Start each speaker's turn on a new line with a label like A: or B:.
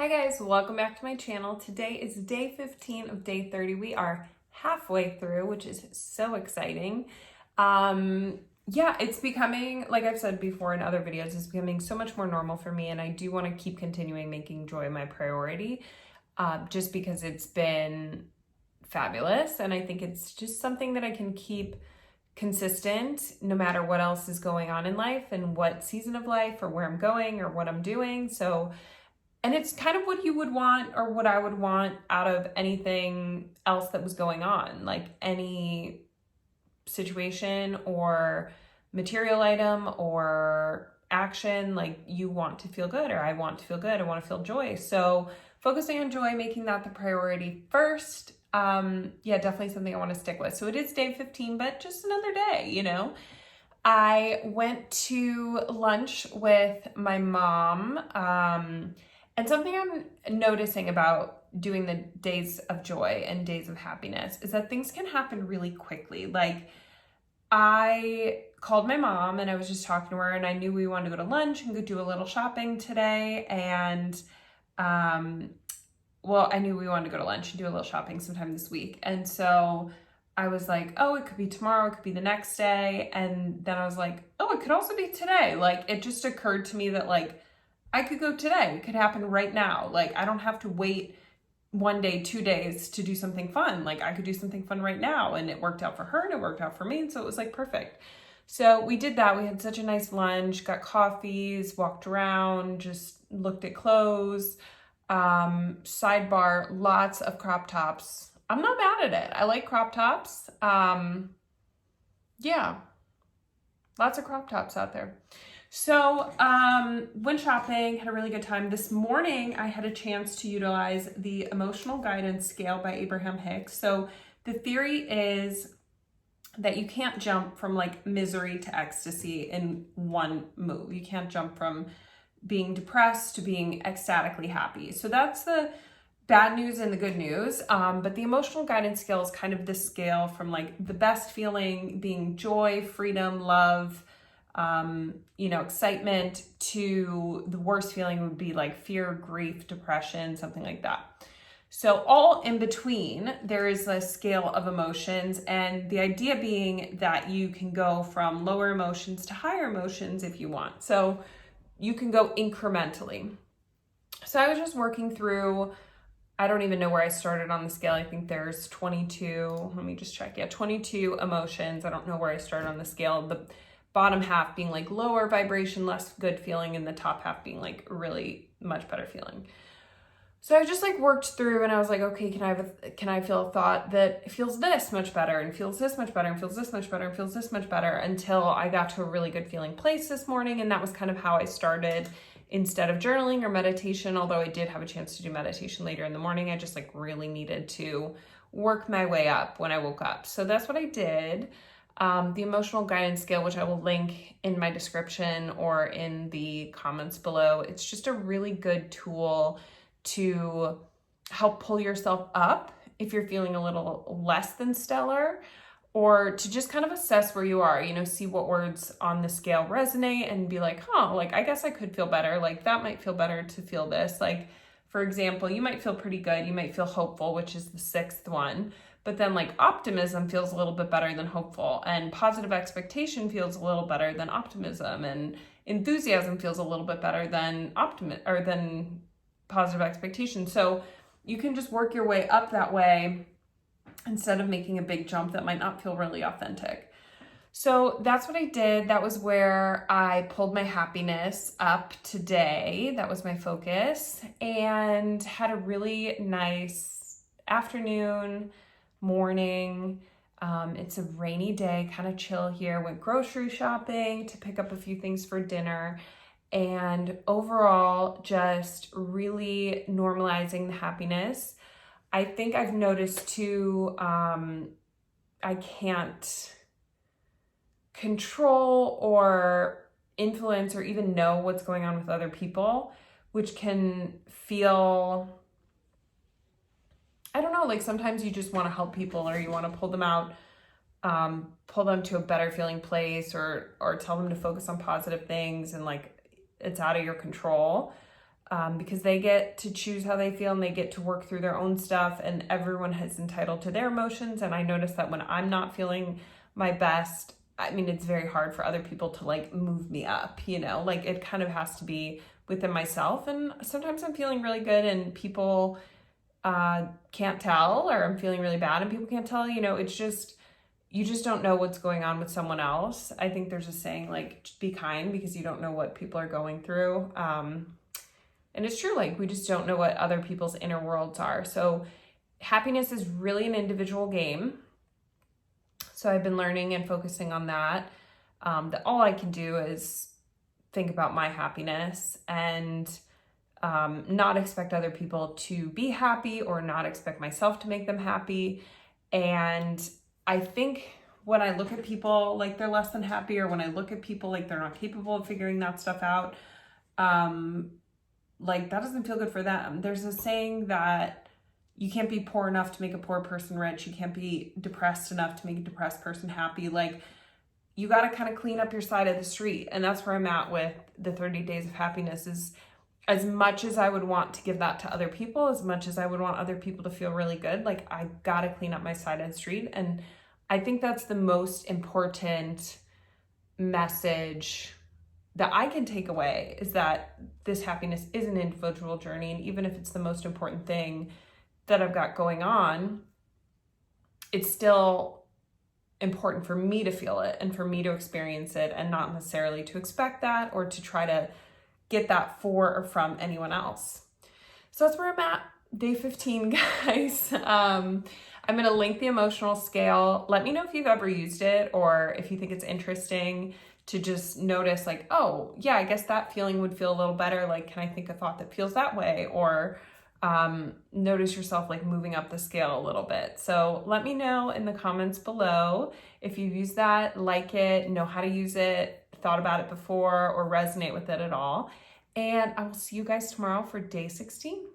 A: Hi guys, welcome back to my channel. Today is day 15 of day 30. We are halfway through, which is so exciting. Yeah, it's becoming, like I've said before in other videos, it's becoming so much more normal for me, and I do want to keep continuing making joy my priority, just because it's been fabulous, and I think it's just something that I can keep consistent no matter what else is going on in life and what season of life or where I'm going or what I'm doing. And it's kind of what you would want or what I would want out of anything else that was going on, like any situation or material item or action. Like, you want to feel good, or I want to feel good. I want to feel joy. So focusing on joy, making that the priority first. Yeah, definitely something I want to stick with. So it is day 15, but just another day. I went to lunch with my mom. And something I'm noticing about doing the days of joy and days of happiness is that things can happen really quickly. Like, I called my mom and I was just talking to her, and I knew we wanted to go to lunch and go do a little shopping today. And, I knew we wanted to go to lunch and do a little shopping sometime this week. And so I was like, oh, it could be tomorrow, it could be the next day. And then I was like, oh, it could also be today. Like, it just occurred to me that, like, I could go today. It could happen right now. Like, I don't have to wait 1 day, 2 days to do something fun. Like, I could do something fun right now. And it worked out for her and it worked out for me. And so it was like perfect. So we did that. We had such a nice lunch, got coffees, walked around, just looked at clothes. Sidebar, lots of crop tops. I'm not mad at it. I like crop tops. Yeah, lots of crop tops out there. So, went shopping, had a really good time. This morning, I had a chance to utilize the emotional guidance scale by Abraham Hicks. So the theory is that you can't jump from like misery to ecstasy in one move. You can't jump from being depressed to being ecstatically happy. So that's the bad news and the good news. But the emotional guidance scale is kind of the scale from like the best feeling being joy, freedom, love, excitement, to the worst feeling would be like fear, grief, depression, something like that. So all in between, there is a scale of emotions, and the idea being that you can go from lower emotions to higher emotions if you want. So you can go incrementally. So I was just working through, I don't even know where I started on the scale. I think there's 22, let me just check. Yeah, 22 emotions. I don't know where I started on the scale. The bottom half being like lower vibration, less good feeling, and the top half being like really much better feeling. So I just like worked through, and I was like, okay, can I feel a thought that feels this much better and feels this much better and feels this much better and feels this much better, until I got to a really good feeling place this morning. And that was kind of how I started instead of journaling or meditation, although I did have a chance to do meditation later in the morning. I just like really needed to work my way up when I woke up. So that's what I did. The emotional guidance scale, which I will link in my description or in the comments below, it's just a really good tool to help pull yourself up if you're feeling a little less than stellar, or to just kind of assess where you are, see what words on the scale resonate and be like, like, I guess I could feel better. Like, that might feel better to feel this. Like, for example, you might feel pretty good. You might feel hopeful, which is the 6th one. But then like optimism feels a little bit better than hopeful, and positive expectation feels a little better than optimism, and enthusiasm feels a little bit better than than positive expectation. So you can just work your way up that way instead of making a big jump that might not feel really authentic. So that's what I did. That was where I pulled my happiness up today. That was my focus, and had a really nice afternoon, morning. It's a rainy day, kind of chill here. Went grocery shopping to pick up a few things for dinner, and overall just really normalizing the happiness. I think I've noticed too, I can't control or influence or even know what's going on with other people, which can feel, I don't know, like sometimes you just want to help people, or you want to pull them out, pull them to a better feeling place, or tell them to focus on positive things, and like it's out of your control. because they get to choose how they feel and they get to work through their own stuff, and everyone is entitled to their emotions. And I notice that when I'm not feeling my best, I mean, it's very hard for other people to like move me up, you know, like it kind of has to be within myself. And sometimes I'm feeling really good and people can't tell, or I'm feeling really bad and people can't tell, you know, it's just, you just don't know what's going on with someone else. I think there's a saying like, be kind, because you don't know what people are going through. And it's true, like we just don't know what other people's inner worlds are. So happiness is really an individual game. So I've been learning and focusing on that. That all I can do is think about my happiness and not expect other people to be happy, or not expect myself to make them happy. And I think when I look at people like they're less than happy, or when I look at people like they're not capable of figuring that stuff out, like that doesn't feel good for them. There's a saying that you can't be poor enough to make a poor person rich. You can't be depressed enough to make a depressed person happy. Like you got to kind of clean up your side of the street. And that's where I'm at with the 30 days of happiness. Is as much as I would want to give that to other people, as much as I would want other people to feel really good, like I got to clean up my side of the street. And I think that's the most important message that I can take away, is that this happiness is an individual journey. And even if it's the most important thing that I've got going on, it's still important for me to feel it and for me to experience it, and not necessarily to expect that or to try to get that for or from anyone else. So that's where I'm at, day 15, guys. I'm going to link the emotional scale. Let me know if you've ever used it, or if you think it's interesting to just notice like, oh yeah, I guess that feeling would feel a little better. Like, can I think a thought that feels that way? Or notice yourself like moving up the scale a little bit. So let me know in the comments below if you've used that, like it, know how to use it, thought about it before, or resonate with it at all. And I will see you guys tomorrow for day 16.